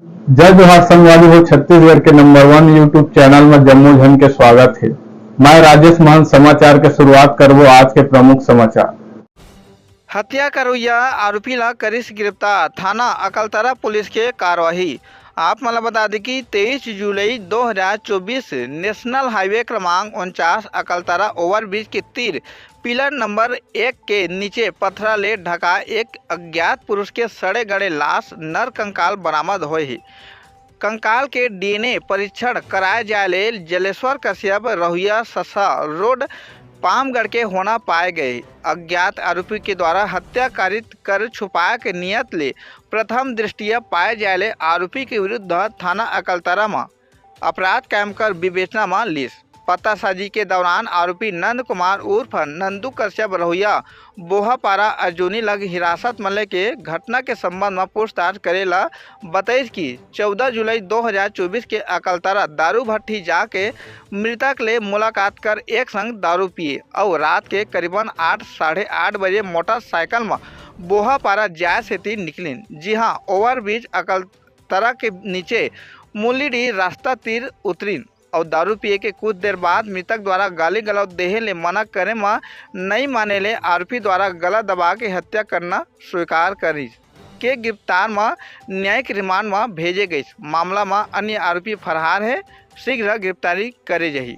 जय जोहार संगवारी हो। छत्तीसगढ़ के नंबर 1 यूट्यूब चैनल में जम्मू झन के स्वागत है। मैं राजेश महंत समाचार के शुरुआत करबो आज के प्रमुख समाचार। हत्या करवैया आरोपी ला करिस गिरफ्तार, थाना अकलतरा पुलिस के कार्रवाई। आप मला बता दें कि 23 जुलाई 2024 नेशनल हाईवे क्रमांक 49 अकलतरा ओवरब्रिज के तीर पिलर नंबर 1 के नीचे पत्थरा ले ढका एक अज्ञात पुरुष के सड़े गड़े लाश नर कंकाल बरामद हुए ही। कंकाल के डीएनए परीक्षण कराए जाए ले जलेश्वर कश्यप रहुआ ससा रोड पामगढ़ के होना पाए गए। अज्ञात आरोपी के द्वारा हत्या कारित कर छुपाए के नियत ले प्रथम दृष्टिया पाए जाए ले आरोपी के विरुद्ध थाना अकलतरा में अपराध कायम कर विवेचना में लिस। पतासाजी के दौरान आरोपी नंद कुमार उर्फ नंदू कश्यप रहुआ बोहापारा अर्जुनी लग हिरासत में लेके घटना के संबंध में पूछताछ करेला बताइस कि 14 जुलाई 2024 के अकलतरा दारू भट्टी जाके मृतक ले मुलाकात कर एक संग दारू पिए और रात के करीबन 8 साढ़े 8 बजे मोटरसाइकिल में बोहापारा जाए से निकलिन। जी हाँ, ओवरब्रिज अकलतरा के नीचे मूलीडी रास्ता तीर उतरिन और दारू पिए के कुछ देर बाद मृतक द्वारा गाली गलौज देहे ले मना करे में नहीं माने ले आरोपी द्वारा गला दबा के हत्या करना स्वीकार करी के गिरफ्तार में न्यायिक रिमांड में भेजे गई। मामला में अन्य आरोपी फरार है, शीघ्र गिरफ्तारी करे जही।